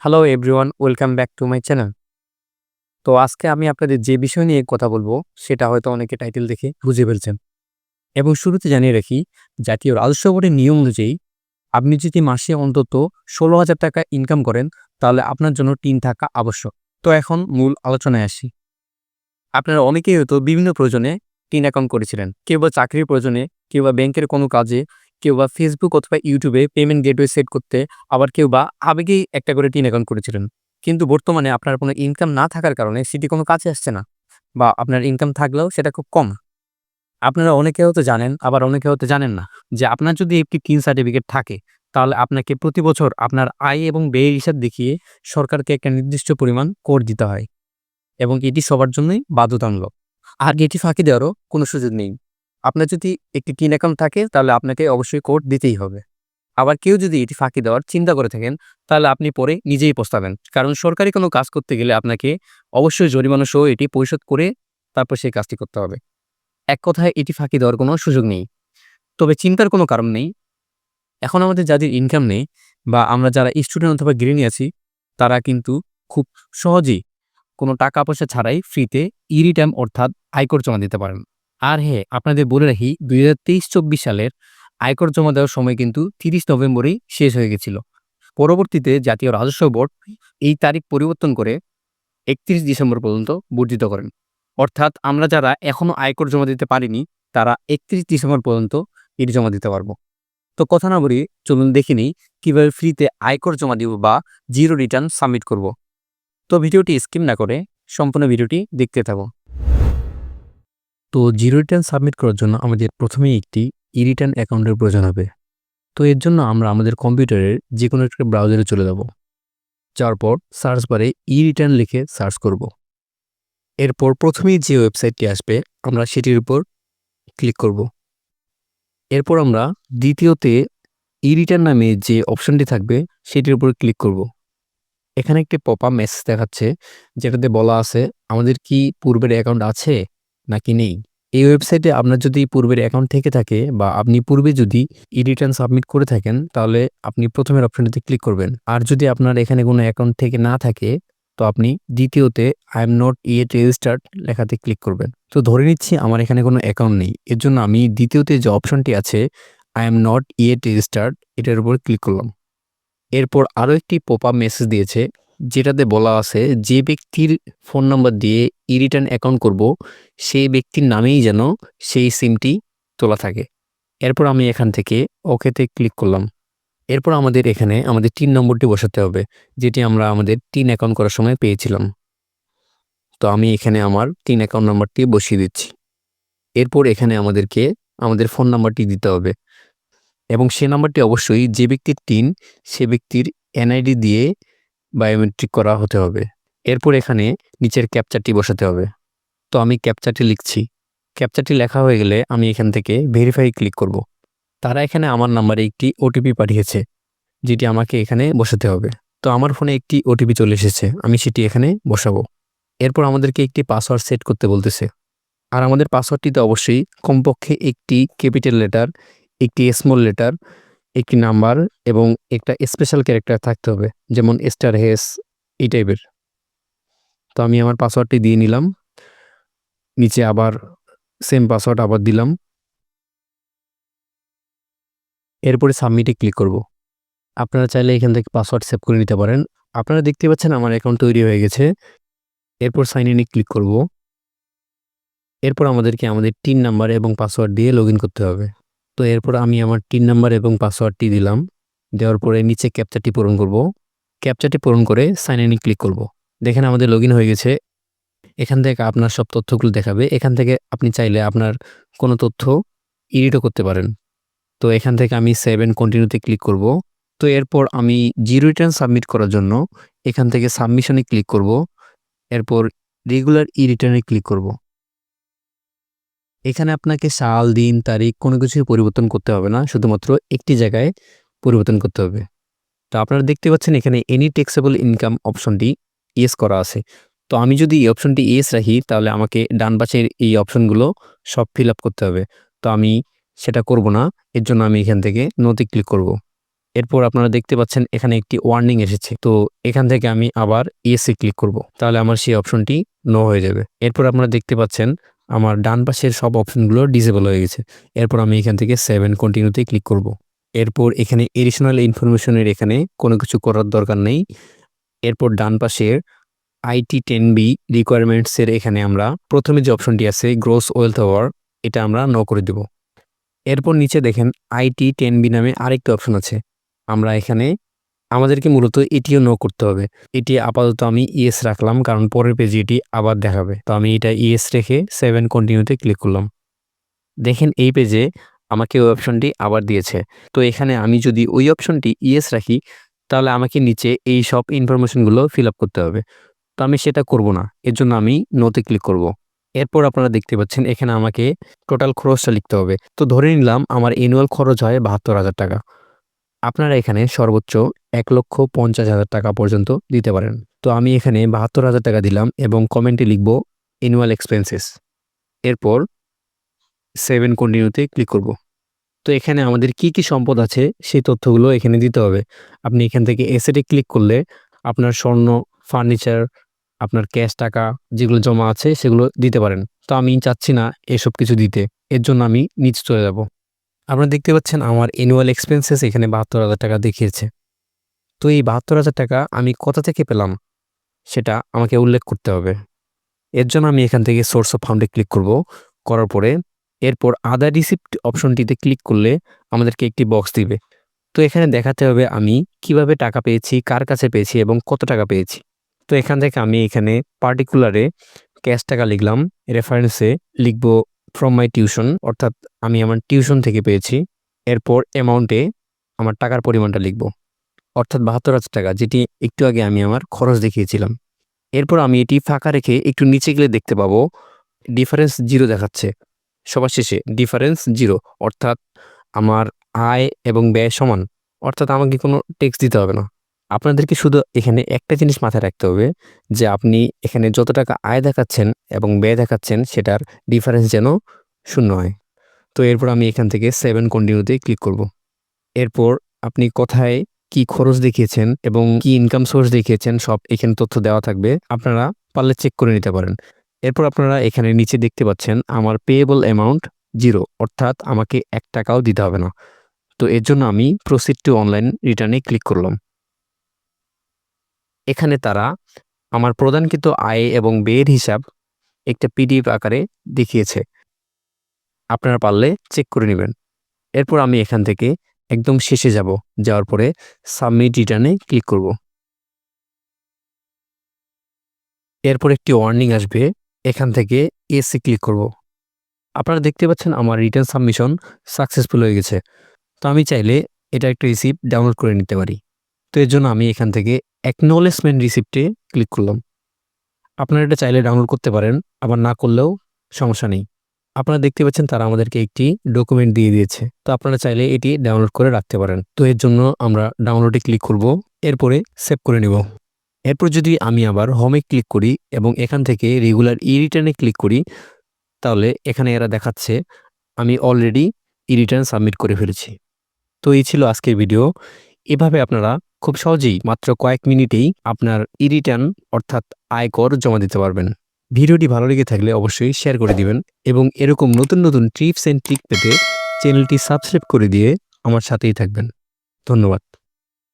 Hello everyone, welcome back to my channel. তো আজকে আমি আপনাদের যে বিষয় নিয়ে কথা বলবো সেটা হয়তো অনেকে টাইটেল দেখে বুঝে ফেলছেন। এবং শুরুতে জানিয়ে রাখি, জাতীয় রাজস্ব বোর্ডের নিয়ম অনুযায়ী আপনি যদি মাসে অন্তত ১৬,০০০ টাকা ইনকাম করেন তাহলে আপনার জন্য টিন থাকা আবশ্যক। তো এখন মূল আলোচনায় আসি। আপনারা অনেকেই হয়তো বিভিন্ন প্রয়োজনে টিন অ্যাকাউন্ট করেছিলেন। কেউ বা চাকরির প্রয়োজনে, কেউ বা ব্যাংকের কোনো কাজে, কেউ বা ফেসবুক অথবা ইউটিউবে পেমেন্ট গেটওয়ে সেট করতে, আবার কেউ বা আবেগেই একটা করে টিন অ্যাকাউন্ট করেছিলেন। কিন্তু বর্তমানে আপনার কোনো ইনকাম না থাকার কারণে সেটি কোনো কাজে আসছে না, বা আপনার ইনকাম থাকলেও সেটা খুব কম। আপনারা অনেকে হয়তো জানেন, আবার অনেকে হয়তো জানেন না যে আপনার যদি একটি টিন সার্টিফিকেট থাকে তাহলে আপনাকে প্রতি বছর আপনার আয় এবং ব্যয়ের হিসাব দেখিয়ে সরকারকে একটা নির্দিষ্ট পরিমাণ কর দিতে হয়, এবং এটি সবার জন্যই বাধ্যতামূলক। আর এটি ফাঁকি দেওয়ারও কোনো সুযোগ নেই। আপনার যদি একটি টিন অ্যাকাউন্ট থাকে তাহলে আপনাকে অবশ্যই কোড দিতেই হবে। আবার কেউ যদি এটি ফাঁকি দেওয়ার চিন্তা করে থাকেন তাহলে আপনি পরে নিজেই পস্তাবেন। কারণ সরকারি কোনো কাজ করতে গেলে আপনাকে অবশ্যই জরিমানা সহ এটি পরিশোধ করে তারপর সেই কাজটি করতে হবে। এক কথায় এটি ফাঁকি দেওয়ার কোনো সুযোগ নেই। তবে চিন্তার কোনো কারণ নেই। এখন আমাদের যাদের ইনকাম নেই, বা আমরা যারা স্টুডেন্ট অথবা গৃহিণী আছি, তারা কিন্তু খুব সহজেই কোনো টাকা পয়সা ছাড়াই ফ্রিতে ই-রিটার্ন অর্থাৎ আয়কর জমা দিতে পারেন। আর হ্যাঁ, আপনাদের বলে রাখি, ২০২৩-২৪ সালের আয়কর জমা দেওয়ার সময় কিন্তু ৩০ নভেম্বরেই শেষ হয়ে গেছিল। পরবর্তীতে জাতীয় রাজস্ব বোর্ড এই তারিখ পরিবর্তন করে ৩১ ডিসেম্বর পর্যন্ত বর্ধিত করেন। অর্থাৎ আমরা যারা এখনো আয়কর জমা দিতে পারিনি, তারা ৩১ ডিসেম্বর পর্যন্ত এটি জমা দিতে পারবো। তো কথা না বলি, চলুন দেখে নিই কিভাবে ফ্রিতে আয়কর জমা দিব বা জিরো রিটার্ন সাবমিট করব। তো ভিডিওটি স্কিপ না করে সম্পূর্ণ ভিডিওটি দেখতে থাকুন। তো জিরো রিটার্ন সাবমিট করার জন্য আমাদের প্রথমেই একটি ই-রিটার্ন অ্যাকাউন্টের প্রয়োজন হবে। তো এর জন্য আমরা আমাদের কম্পিউটারের যে কোনো একটা ব্রাউজারে চলে যাব। যাওয়ার পর সার্চ বারে ই-রিটার্ন লিখে সার্চ করব। এরপর প্রথমেই যে ওয়েবসাইটটি আসবে আমরা সেটির উপর ক্লিক করব। এরপর আমরা দ্বিতীয়তে ই-রিটার্ন নামে যে অপশনটি থাকবে সেটির উপর ক্লিক করব। এখানে একটি পপআপ মেসেজ দেখাচ্ছে, যেটাতে বলা আছে আমাদের কি পূর্বের অ্যাকাউন্ট আছে নাকি নেই। এই ওয়েবসাইটে আপনার যদি পূর্বের অ্যাকাউন্ট থেকে থাকে বা আপনি পূর্বে যদি ই-রিটার্ন সাবমিট করে থাকেন তাহলে আপনি প্রথমের অপশনটিতে ক্লিক করবেন। আর যদি আপনার এখানে কোনো অ্যাকাউন্ট থেকে না থাকে তো আপনি দ্বিতীয়তে I am not yet registered লেখাতে ক্লিক করবেন। তো ধরে নিচ্ছি আমার এখানে কোনো অ্যাকাউন্ট নেই, এর জন্য আমি দ্বিতীয়তে যে অপশনটি আছে I am not yet registered এটার উপর ক্লিক করলাম। এরপর আরও একটি পপআপ মেসেজ দিয়েছে, যেটাতে বলা আছে যে ব্যক্তির ফোন নাম্বার দিয়ে ই-রিটার্ন অ্যাকাউন্ট করব সেই ব্যক্তির নামেই যেন সেই সিমটি তোলা থাকে। এরপর আমি এখান থেকে ওকেতে ক্লিক করলাম। এরপর আমাদের এখানে আমাদের টিন নম্বরটি বসাতে হবে, যেটি আমরা আমাদের টিন অ্যাকাউন্ট করার সময় পেয়েছিলাম। তো আমি এখানে আমার টিন অ্যাকাউন্ট নাম্বারটি বসিয়ে দিচ্ছি। এরপর এখানে আমাদেরকে আমাদের ফোন নাম্বারটি দিতে হবে, এবং সে নাম্বারটি অবশ্যই যে ব্যক্তির টিন সে ব্যক্তির এনআইডি দিয়ে বায়োমেট্রিক করা হতে হবে। এরপর এখানে নিচের ক্যাপচারটি বসাতে হবে। তো আমি ক্যাপচারটি লিখছি। ক্যাপচারটি লেখা হয়ে গেলে আমি এখান থেকে ভেরিফাই ক্লিক করব। তারা এখানে আমার নাম্বারে একটি ওটিপি পাঠিয়েছে, যেটি আমাকে এখানে বসাতে হবে। তো আমার ফোনে একটি ওটিপি চলে এসেছে, আমি সেটি এখানে বসাবো। এরপর আমাদেরকে একটি পাসওয়ার্ড সেট করতে বলতেছে। আর আমাদের পাসওয়ার্ডটিতে অবশ্যই কমপক্ষে একটি ক্যাপিটাল লেটার, একটি স্মল লেটার, একটি নাম্বার এবং একটা স্পেশাল ক্যারেক্টার থাকতে হবে, যেমন স্টার হেস এই টাইপের। তো আমি আমার পাসওয়ার্ডটি দিয়ে নিলাম। নিচে আবার সেম পাসওয়ার্ড আবার দিলাম। এরপরে সাবমিটে ক্লিক করব। আপনারা চাইলে এখান থেকে পাসওয়ার্ড সেভ করে নিতে পারেন। আপনারা দেখতে পাচ্ছেন আমার অ্যাকাউন্ট তৈরি হয়ে গেছে। এরপর সাইন ইনে ক্লিক করব। এরপর আমাদেরকে আমাদের টিন নাম্বার এবং পাসওয়ার্ড দিয়ে লগইন করতে হবে। তো এরপর আমি আমার টিন নাম্বার এবং পাসওয়ার্ডটি দিলাম। দেওয়ার পরে নিচে ক্যাপচারটি পূরণ করব। ক্যাপচারটি পূরণ করে সাইন ইনে ক্লিক করব। দেখেন আমাদের লগইন হয়ে গেছে। এখান থেকে আপনার সব তথ্যগুলো দেখাবে। এখান থেকে আপনি চাইলে আপনার কোনো তথ্য এডিটও করতে পারেন। তো এখান থেকে আমি সেভ এন্ড কন্টিনিউতে ক্লিক করব। তো এরপর আমি জিরো রিটার্ন সাবমিট করার জন্য এখান থেকে সাবমিশনে ক্লিক করব। এরপর রেগুলার ই-রিটার্নে ক্লিক করব। এখানে আপনাকে সাল, দিন, তারিখ কোনো কিছুই পরিবর্তন করতে হবে না। শুধুমাত্র একটি জায়গায় পরিবর্তন করতে হবে। তো আপনারা দেখতে পাচ্ছেন এখানে এনি ট্যাক্সেবল ইনকাম অপশনটি ইয়েস করা আছে। তো আমি যদি এই অপশনটি ইয়েস রাখি তাহলে আমাকে ডান পাশের এই অপশনগুলো সব ফিল আপ করতে হবে। তো আমি সেটা করব না। এর জন্য আমি এখান থেকে নোতে ক্লিক করব। এরপর আপনারা দেখতে পাচ্ছেন এখানে একটি ওয়ার্নিং এসেছে। তো এখান থেকে আমি আবার ইয়েসে ক্লিক করব। তাহলে আমার সেই অপশনটি নো হয়ে যাবে। এরপর আপনারা দেখতে পাচ্ছেন আমার ডান পাশের সব অপশনগুলো ডিসেবল হয়ে গেছে। এরপর আমি এখান থেকে 7 কন্টিনিউতে ক্লিক করব। এরপর এখানে এডিশনাল ইনফরমেশনের এখানে কোনো কিছু করার দরকার নেই। এরপর ডান পাশের আইটি 10B রিকোয়ারমেন্টসের এখানে আমরা প্রথমে যে অপশনটি আছে গ্রোস ওয়েলথ আওয়ার, এটা আমরা নো করে দেব। এরপর নিচে দেখেন আইটি 10B নামে আরেকটা অপশন আছে। আমরা এখানে আমাদেরকে মূলত এটিও নো করতে হবে। এটি আপাতত আমি ইয়েস রাখলাম, কারণ পরের পেজে এটি আবার দেখাবে। তো আমি এটা ইয়েস রেখে 7 কন্টিনিউতে ক্লিক করলাম। দেখেন এই পেজে আমাকে ওই অপশনটি আবার দিয়েছে। তো এখানে আমি যদি ওই অপশনটি ইয়েস রাখি, তাহলে আমাকে নিচে এই সব ইনফরমেশনগুলো ফিল আপ করতে হবে। তো আমি সেটা করব না, এর জন্য আমি নোতে ক্লিক করব। এরপর আপনারা দেখতে পাচ্ছেন এখানে আমাকে টোটাল খরচটা লিখতে হবে। তো ধরে নিলাম আমার অ্যানুয়াল খরচ হয় ৭২,০০০ টাকা। আপনারা এখানে সর্বোচ্চ ১,৫০,০০০ টাকা পর্যন্ত দিতে পারেন। তো আমি এখানে ৭২,০০০ টাকা দিলাম এবং কমেন্টে লিখব অ্যানুয়াল এক্সপেন্সেস। এরপর 7 কন্টিনিউতে ক্লিক করব। তো এখানে আমাদের কি সম্পদ আছে সেই তথ্যগুলো এখানে দিতে হবে। আপনি এখান থেকে এসেটে ক্লিক করলে আপনার স্বর্ণ, ফার্নিচার, আপনার ক্যাশ টাকা যেগুলো জমা আছে সেগুলো দিতে পারেন। তো আমি চাচ্ছি না এসব কিছু দিতে, এর জন্য আমি নিচে চলে যাব। আপনারা দেখতে পাচ্ছেন আমার অ্যানুয়াল এক্সপেন্সেস এখানে ৭২,০০০ টাকা দেখিয়েছে। তো এই ৭২,০০০ টাকা আমি কোথা থেকে পেলাম সেটা আমাকে উল্লেখ করতে হবে। এর জন্য আমি এখান থেকে সোর্স অফ ফান্ডে ক্লিক করব। করার পরে এরপর আদার রিসিপ্ট অপশনটিতে ক্লিক করলে আমাদেরকে একটি বক্স দিবে। তো এখানে দেখাতে হবে আমি কিভাবে টাকা পেয়েছি, কার কাছে পেয়েছি এবং কত টাকা পেয়েছি। তো এখান থেকে আমি এখানে পার্টিকুলারে ক্যাশ টাকা লিখলাম, রেফারেন্সে লিখব ফ্রম মাই টিউশন, অর্থাৎ আমি আমার টিউশন থেকে পেয়েছি। এরপর অ্যামাউন্টে আমার টাকার পরিমাণটা লিখব, অর্থাৎ ৭২,০০০ টাকা, যেটি একটু আগে আমি আমার খরচ দেখিয়েছিলাম। এরপর আমি এটি ফাঁকা রেখে একটু নিচে গেলে দেখতে পাবো ডিফারেন্স 0 দেখাচ্ছে। সবার শেষে ডিফারেন্স 0, অর্থাৎ আমার আয় এবং ব্যয় সমান, অর্থাৎ আমাকে কোনো ট্যাক্স দিতে হবে না। আপনাদেরকে শুধু এখানে একটা জিনিস মাথায় রাখতে হবে যে আপনি এখানে যত টাকা আয় দেখাচ্ছেন এবং ব্যয় দেখাচ্ছেন সেটার ডিফারেন্স যেন 0 হয়। তো এরপর আমি এখান থেকে 7 কন্টিনিউতে ক্লিক করব। এরপর আপনি কোথায় কি খরচ দেখিয়েছেন এবং কি ইনকাম সোর্স দেখিয়েছেন সব এখানে তথ্য দেওয়া থাকবে, আপনারা পারলে চেক করে নিতে পারেন। এরপর আপনারা এখানে নিচে দেখতে পাচ্ছেন আমার পেয়েবল অ্যামাউন্ট 0, অর্থাৎ আমাকে 1 টাকাও দিতে হবে না। তো এর জন্য আমি প্রসিড টু অনলাইন রিটার্নে ক্লিক করলাম। এখানে তারা আমার প্রদানকৃত আয় এবং ব্যয়ের হিসাব একটা পিডিএফ আকারে দেখিয়েছে, আপনারা পারলে চেক করে নেবেন। এরপর আমি এখান থেকে একদম শেষে যাব, যাওয়ার পরে সাবমিট রিটার্নে ক্লিক করব। এরপর একটি ওয়ার্নিং আসবে, এখান থেকে এসে ক্লিক করব। আপনারা দেখতে পাচ্ছেন আমার রিটার্ন সাবমিশন সাকসেসফুল হয়ে গেছে। তো আমি চাইলে এটা একটা রিসিপ্ট ডাউনলোড করে নিতে পারি। তো এর জন্য আমি এখান থেকে অ্যাকনলেজমেন্ট রিসিপ্টে ক্লিক করলাম। আপনারা এটা চাইলে ডাউনলোড করতে পারেন, আবার না করলেও সমস্যা নেই। আপনারা দেখতে পাচ্ছেন তারা আমাদেরকে একটি ডকুমেন্ট দিয়ে দিয়েছে। তো আপনারা চাইলে এটি ডাউনলোড করে রাখতে পারেন। তো এর জন্য আমরা ডাউনলোডে ক্লিক করব, এরপরে সেভ করে নেব। এরপর যদি আমি আবার হোমে ক্লিক করি এবং এখান থেকে রেগুলার ই রিটার্নে ক্লিক করি, তাহলে এখানে এরা দেখাচ্ছে আমি অলরেডি ই রিটার্ন সাবমিট করে ফেলেছি। তো এই ছিল আজকের ভিডিও। এভাবে আপনারা খুব সহজেই মাত্র কয়েক মিনিটেই আপনার ই রিটার্ন অর্থাৎ আয়কর জমা দিতে পারবেন। ভিডিওটি ভালো লেগে থাকলে অবশ্যই শেয়ার করে দিবেন এবং এরকম নতুন নতুন টিপস অ্যান্ড ট্রিক পেতে চ্যানেলটি সাবস্ক্রাইব করে দিয়ে আমার সাথেই থাকবেন। ধন্যবাদ।